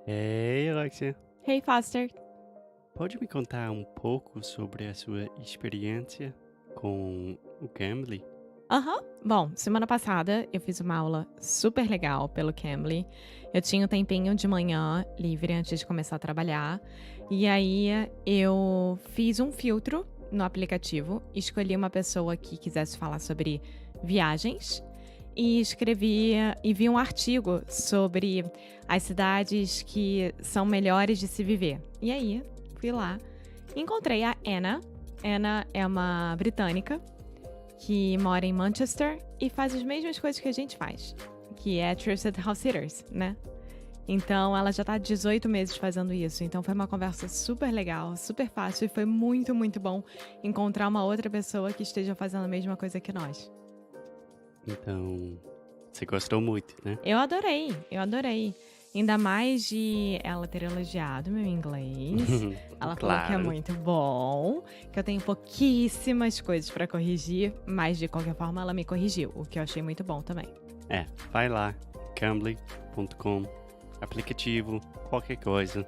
Ei, Alexia, Hey, Foster. pode me contar um pouco sobre a sua experiência com o Cambly? Aham. Bom, semana passada eu fiz uma aula super legal pelo Cambly. Eu tinha um tempinho de manhã livre antes de começar a trabalhar. E aí eu fiz um filtro no aplicativo, escolhi uma pessoa que quisesse falar sobre viagens e escrevi e vi um artigo sobre as cidades que são melhores de se viver. E aí fui lá e encontrei a Anna. Anna é uma britânica que mora em Manchester e faz as mesmas coisas que a gente faz, que é Trusted House Sitters, né? Então ela já tá há 18 meses fazendo isso. Então foi uma conversa super legal, super fácil e foi muito, muito bom encontrar uma outra pessoa que esteja fazendo a mesma coisa que nós. Então, você gostou muito, né? Eu adorei, eu adorei. Ainda mais de ela ter elogiado meu inglês. Ela falou que é Claro. muito bom, que eu tenho pouquíssimas coisas pra corrigir, mas de qualquer forma ela me corrigiu, o que eu achei muito bom também. Vai lá, cambly.com, aplicativo, qualquer coisa,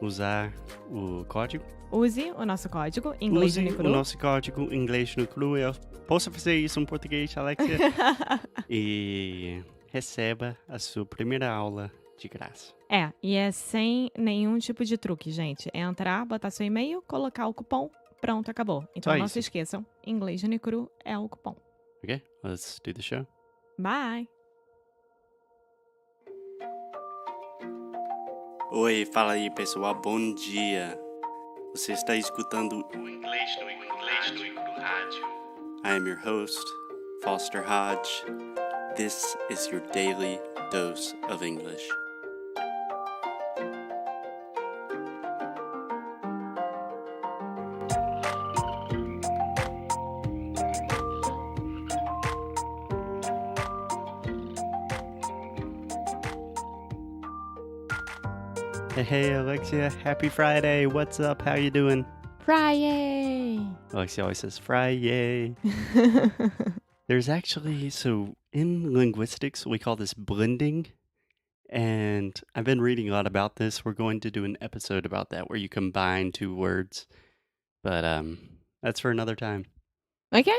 usar o código. Use o nosso código, inglês Use no o cru. nosso código inglês no cru. Eu posso fazer isso em português, Alexia? E receba a sua primeira aula de graça. E é sem nenhum tipo de truque, gente. É entrar, botar seu e-mail, colocar o cupom, pronto, acabou. Então Só não se isso, esqueçam, inglês no cru é o cupom. ok? Let's do the show. Bye! Oi, fala aí pessoal, bom dia. Você está escutando o Inglês no Rádio. I am your host, Foster Hodge. This is your daily dose of English. Hey Alexia, happy Friday. What's up? How you doing? Friday! Alexia always says Friday. There's actually, so in linguistics, we call this blending. And I've been reading a lot about this. We're going to do an episode about that where you combine two words. But that's for another time. Ok?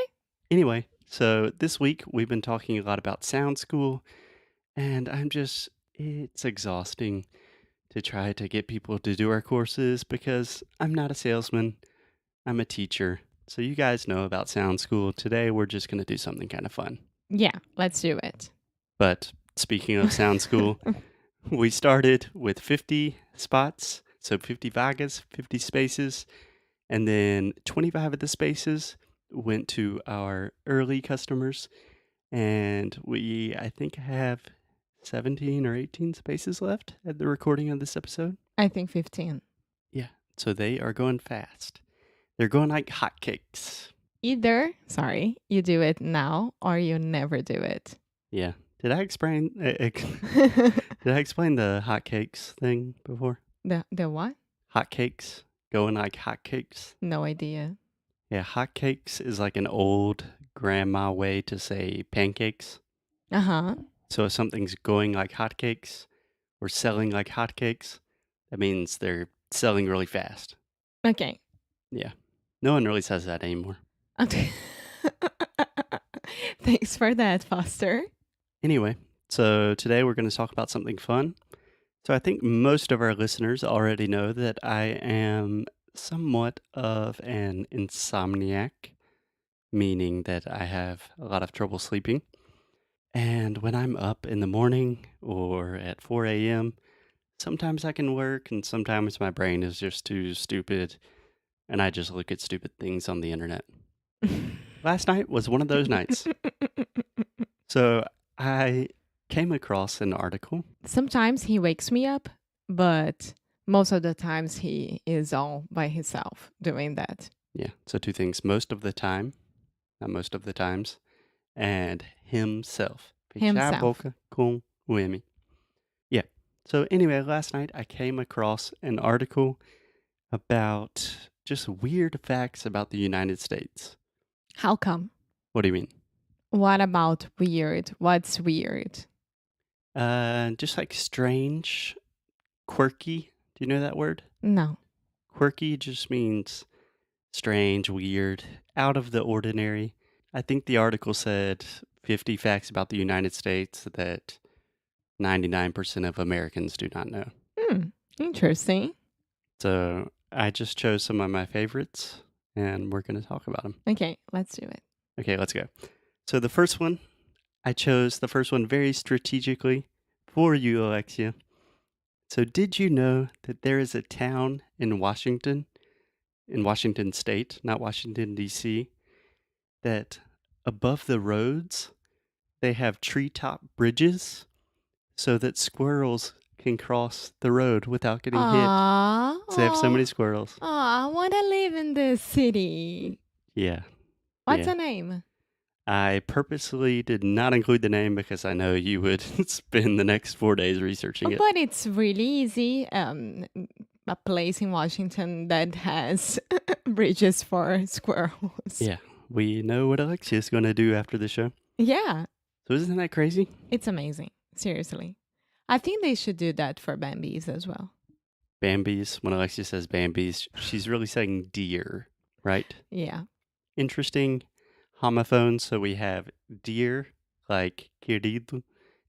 Anyway, so this week we've been talking a lot about sound school, and it's exhausting to try to get people to do our courses because I'm not a salesman, I'm a teacher. So you guys know about sound school. Today we're just going to do something kind of fun. Yeah, let's do it. But speaking of sound school, we started with 50 spots, so 50 vagas, 50 spaces, and then 25 of the spaces went to our early customers, and I think, have 17 or 18 spaces left at the recording of this episode. I think 15. Yeah, so they are going fast. They're going like hotcakes. Either, sorry, you do it now or you never do it. Yeah. Did I explain did I explain the hotcakes thing before? The what? Hotcakes, going like hotcakes. No idea. Yeah, hotcakes is like an old grandma way to say pancakes. Uh-huh. So if something's going like hotcakes or selling like hotcakes, that means they're selling really fast. Okay. Yeah. No one really says that anymore. Thanks for that, Foster. Anyway, so today we're going to talk about something fun. So I think most of our listeners already know that I am somewhat of an insomniac, meaning that I have a lot of trouble sleeping. And when I'm up in the morning or at 4 a.m., sometimes I can work and sometimes my brain is just too stupid and I just look at stupid things on the internet. Last night was one of those nights. So I came across an article. Sometimes he wakes me up, but most of the times he is all by himself doing that. Yeah, so two things. Most of the time, not most of the times, and himself. Fechar a Himself. boca com o M. Yeah. So anyway, last night I came across an article about just weird facts about the United States. How come? What do you mean? What about weird? What's weird? Just like strange, quirky. Do you know that word? No. Quirky just means strange, weird, out of the ordinary. I think the article said 50 facts about the United States that 99% of Americans do not know. Hmm, interesting. So I just chose some of my favorites and we're going to talk about them. Okay, let's do it. Okay, let's go. So the first one, I chose the first one very strategically for you, Alexia. So did you know that there is a town in Washington State, not Washington, D.C., that above the roads, they have treetop bridges so that squirrels can cross the road without getting hit. Aw, 'Cause they have so aw, many squirrels. aw, I want to live in this city. Yeah, What's yeah. the name? I purposely did not include the name because I know you would spend the next 4 days researching it. But it's really easy. A place in Washington that has bridges for squirrels. Yeah, we know what Alexia's going to do after the show. Yeah, So isn't that crazy? it's amazing. Seriously. I think they should do that for Bambis as well. Bambi's, when Alexia says Bambi's, she's really saying deer, right? Yeah. Interesting homophones. So we have deer, like querido,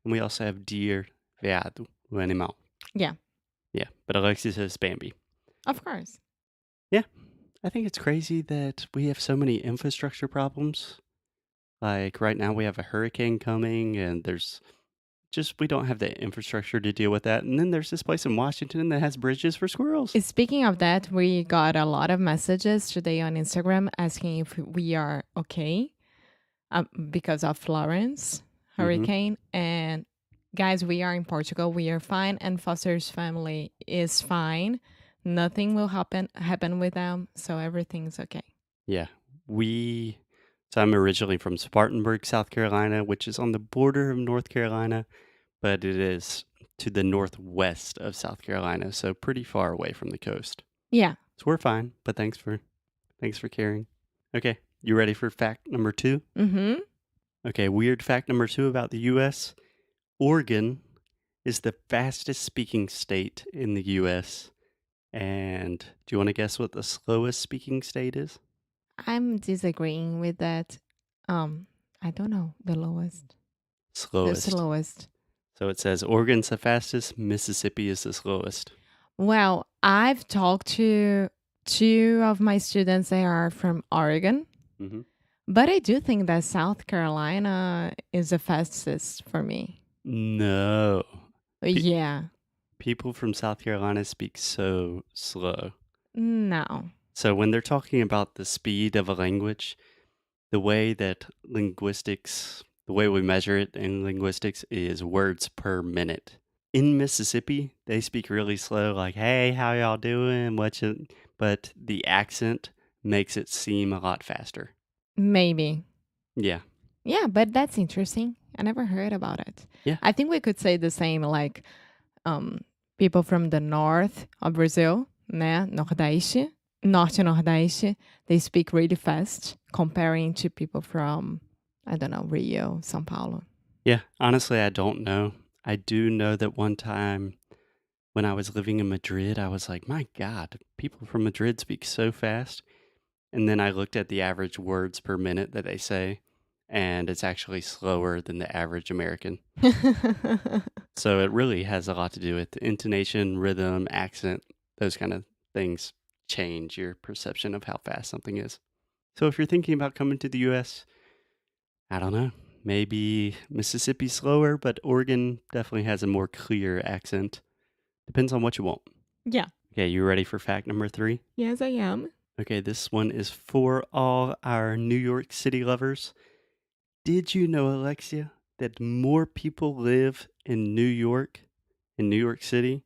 and we also have deer, veado, o animal. Yeah, Yeah, but Alexia says Bambi. of course. Yeah, I think it's crazy that we have so many infrastructure problems. Like right now, we have a hurricane coming, and we don't have the infrastructure to deal with that. And then there's this place in Washington that has bridges for squirrels. Speaking of that, we got a lot of messages today on Instagram asking if we are okay because of Florence Hmm. hurricane. And guys, we are in Portugal. We are fine, and Foster's family is fine. Nothing will happen with them, so everything's okay. Yeah, so I'm originally from Spartanburg, South Carolina, which is on the border of North Carolina, but it is to the northwest of South Carolina, so pretty far away from the coast. Yeah. So we're fine, but thanks for caring. Okay, you ready for fact number 2? Mm-hmm. Okay, weird fact number 2 about the US. Oregon is the fastest speaking state in the US. And do you want to guess what the slowest speaking state is? I'm disagreeing with that. I don't know the lowest, the Slowest. slowest. So it says Oregon's the fastest, Mississippi is the slowest. Well, I've talked to two of my students that are from Oregon, Hmm. but I do think that South Carolina is the fastest for me. No. Pe- Yeah. People from South Carolina speak so slow. No. So when they're talking about the speed of a language, the way we measure it in linguistics is words per minute. In Mississippi, they speak really slow, like, hey, how y'all doing? But the accent makes it seem a lot faster. Maybe. Yeah. Yeah, but that's interesting. I never heard about it. Yeah. I think we could say the same like people from the north of Brazil, né? Nordeste, Norte e Nordeste, they speak really fast comparing to people from, I don't know, Rio, São Paulo. Yeah. Honestly, I don't know. I do know that one time when I was living in Madrid, I was like, my God, people from Madrid speak so fast. And then I looked at the average words per minute that they say, and it's actually slower than the average American. So it really has a lot to do with intonation, rhythm, accent, those kind of things change your perception of how fast something is. So if you're thinking about coming to the US, I don't know, maybe Mississippi's slower, but Oregon definitely has a more clear accent. Depends on what you want. Yeah. Okay, you ready for fact number 3? Yes, I am. Okay, this one is for all our New York City lovers. Did you know, Alexia, that more people live in New York City,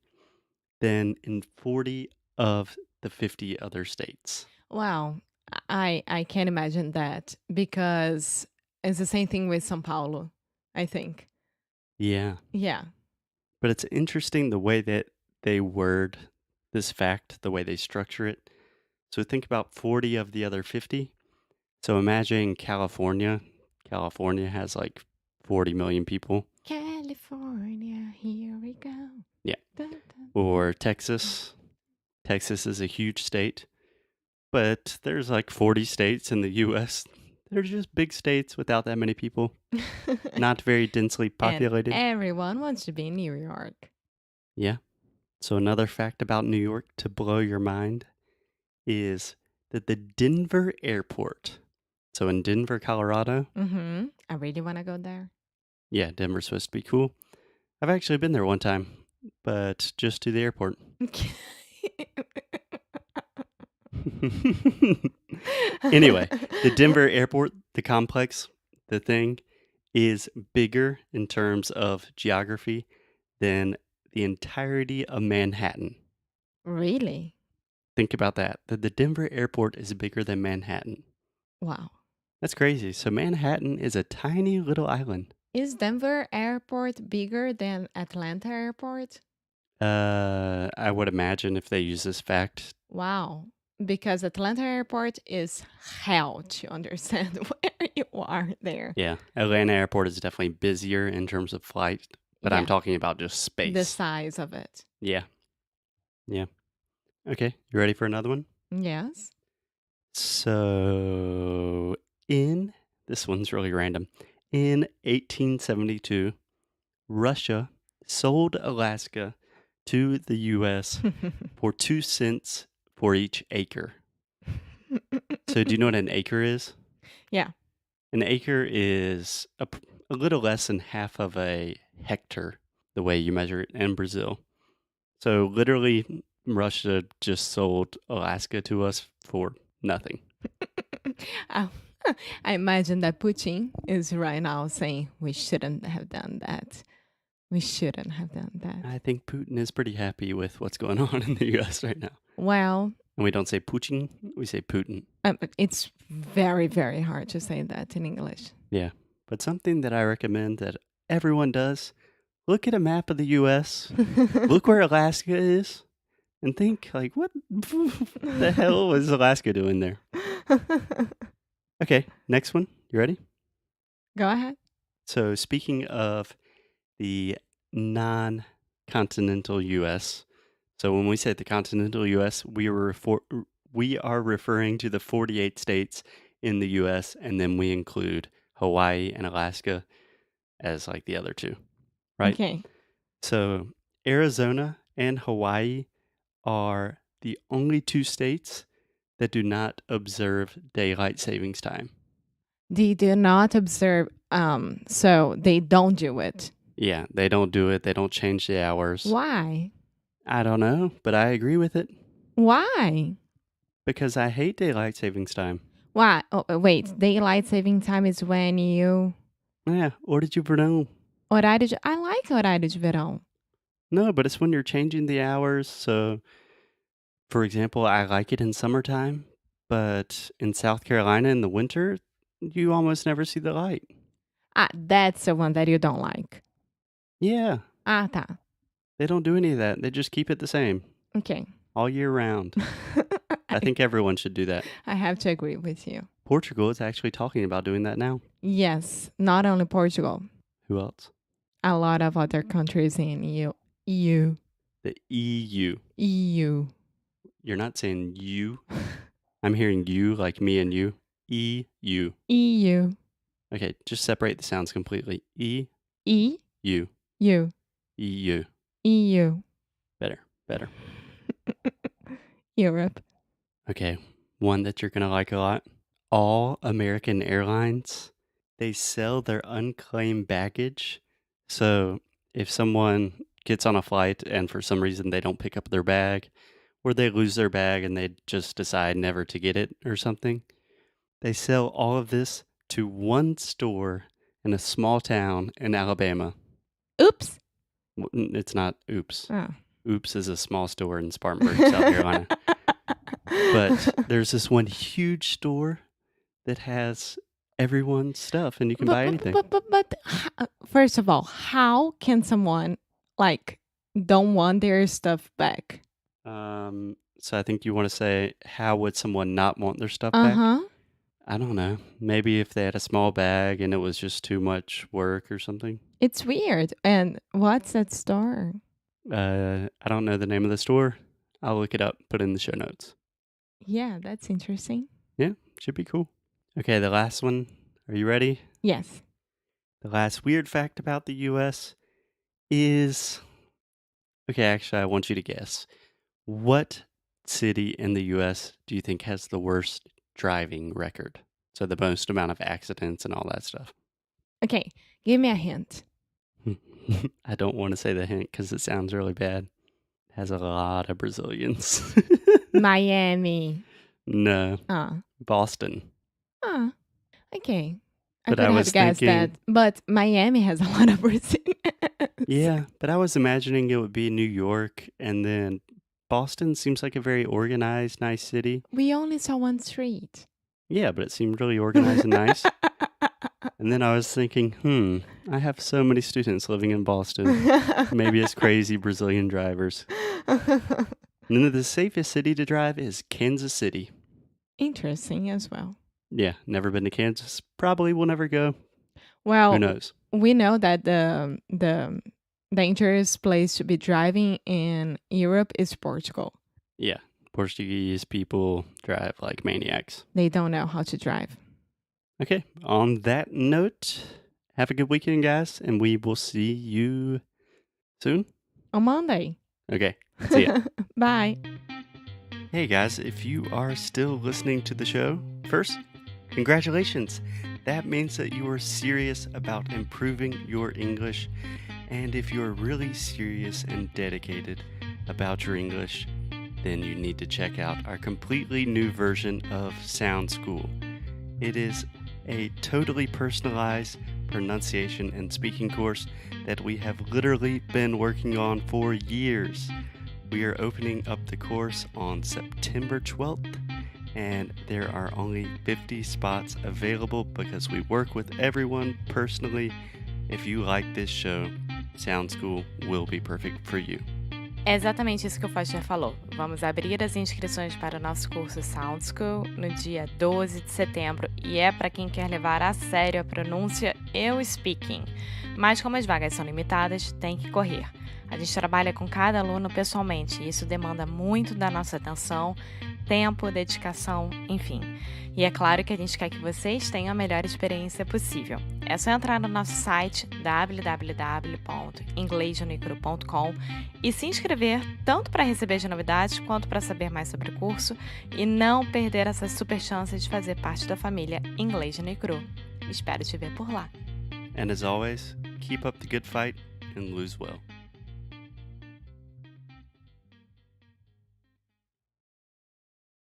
than in 40 of the 50 other states? Wow. I can't imagine that because it's the same thing with São Paulo, I think. Yeah, Yeah. but it's interesting the way that they word this fact, the way they structure it. So think about 40 of the other 50. So imagine California. California has like 40 million people. California, here we go. Yeah. Dun, dun, Or dun. Texas. Texas is a huge state, but there's like 40 states in the US. They're just big states without that many people, not very densely And populated. everyone wants to be in New York. Yeah. So, another fact about New York to blow your mind is that the Denver airport, so in Denver, Colorado, I really want to go there. yeah, Denver's supposed to be cool. I've actually been there one time, but just to the airport. Anyway, the Denver airport, the complex, the thing is bigger in terms of geography than the entirety of Manhattan. Really? Think about that. That the Denver airport is bigger than Manhattan. Wow. That's crazy. So Manhattan is a tiny little island. Is Denver airport bigger than Atlanta airport? I would imagine if they use this fact. Wow. Because Atlanta airport is hell to understand where you are there. Yeah, Atlanta airport is definitely busier in terms of flight, but I'm Yeah, talking about just the space. size of it. Yeah, yeah. Okay, you ready for another one? Yes. So, in this one's really random. In 1872, Russia sold Alaska to the US for 2 cents for each acre. So, do you know what an acre is? Yeah. An acre is a little less than half of a hectare, the way you measure it in Brazil. So, literally, Russia just sold Alaska to us for nothing. I I imagine that Putin is right now saying we shouldn't have done that. We shouldn't have done that. I think Putin is pretty happy with what's going on in the US right now. Well, And we don't say Putin, we say Putin. it's very, very hard to say that in English. Yeah. But something that I recommend that everyone does, look at a map of the US, look where Alaska is, and think, like, what the hell is Alaska doing there? Okay, next one. You ready? Go ahead. So, speaking of the non continental US, so when we say the continental US, we are referring to the 48 states in the US, and then we include Hawaii and Alaska as like the other two, right? Okay. So Arizona and Hawaii are the only two states that do not observe daylight savings time. They do not observe, so they don't do it. Yeah, they don't do it. They don't change the hours. Why? I don't know, but I agree with it Why? because I hate daylight savings time. Why? Oh, wait. Daylight saving time is when you. Yeah, or did you know? I like horário de verão. No, but it's when you're changing the hours. So, for example, I like it in summertime, but in South Carolina in the winter, you almost never see the light. Ah, that's the one that you don't like. Yeah, Ah, tá. they don't do any of that. They just keep it the same Okay. all year round. I think everyone should do that. I have to agree with you. Portugal is actually talking about doing that now. Yes, not only Portugal, Who else? a lot of other countries in EU. The EU. EU. You're not saying you. I'm hearing you like me and you. EU. EU. Okay, just separate the sounds completely. EU. EU. EU. EU. Better. Europe. Okay, one that you're going to like a lot. All American Airlines, they sell their unclaimed baggage. So if someone gets on a flight and for some reason they don't pick up their bag, or they lose their bag and they just decide never to get it or something, they sell all of this to one store in a small town in Alabama. Oops. It's not Oops. Oh. Oops is a small store in Spartanburg, South Carolina. But there's this one huge store that has everyone's stuff and you can buy anything. But first of all, how can someone like don't want their stuff back? So I think you want to say, how would someone not want their stuff back? Uh-huh. I don't know. Maybe if they had a small bag and it was just too much work or something. It's weird. And what's that store? I don't know the name of the store. I'll look it up, put it in the show notes. Yeah, that's interesting. Yeah, should be cool. Okay, the last one. Are you ready? Yes. The last weird fact about the US is okay, actually, I want you to guess. What city in the US do you think has the worst driving record? So the most amount of accidents and all that stuff. Okay, give me a hint. I don't want to say the hint because it sounds really bad. It has a lot of Brazilians. Miami. No, Ah. Boston. Ah. Okay. I But could I have was guessed that. thinking, But Miami has a lot of Brazilians. yeah, but I was imagining it would be New York, and then Boston seems like a very organized, nice city. We only saw one street. Yeah, but it seemed really organized and nice. And then I was thinking, I have so many students living in Boston. Maybe it's crazy Brazilian drivers. And then the safest city to drive is Kansas City. Interesting as well. Yeah, never been to Kansas. Probably will never go. Who Well, knows? we know that the dangerous place to be driving in Europe is Portugal. Yeah, Portuguese people drive like maniacs. They don't know how to drive. Okay, on that note, have a good weekend, guys, and we will see you soon. On Monday. Okay, see ya. Bye. Hey guys, if you are still listening to the show, first, congratulations. That means that you are serious about improving your English. And if you're really serious and dedicated about your English, then you need to check out our completely new version of Sound School. It is a totally personalized pronunciation and speaking course that we have literally been working on for years. We are opening up the course on September 12th, and there are only 50 spots available because we work with everyone personally. If you like this show, Sound School will be perfect for you. É exatamente isso que o Foster falou. Vamos abrir as inscrições para o nosso curso Sound School no dia 12 de setembro e é para quem quer levar a sério a pronúncia e o speaking. Mas como as vagas são limitadas, tem que correr. A gente trabalha com cada aluno pessoalmente e isso demanda muito da nossa atenção, tempo, dedicação, enfim. E é claro que a gente quer que vocês tenham a melhor experiência possível. É só entrar no nosso site www.inglesjanicru.com e se inscrever tanto para receber as novidades quanto para saber mais sobre o curso e não perder essa super chance de fazer parte da família Inglês Janicru. Espero te ver por lá. And as always, keep up the good fight and lose well.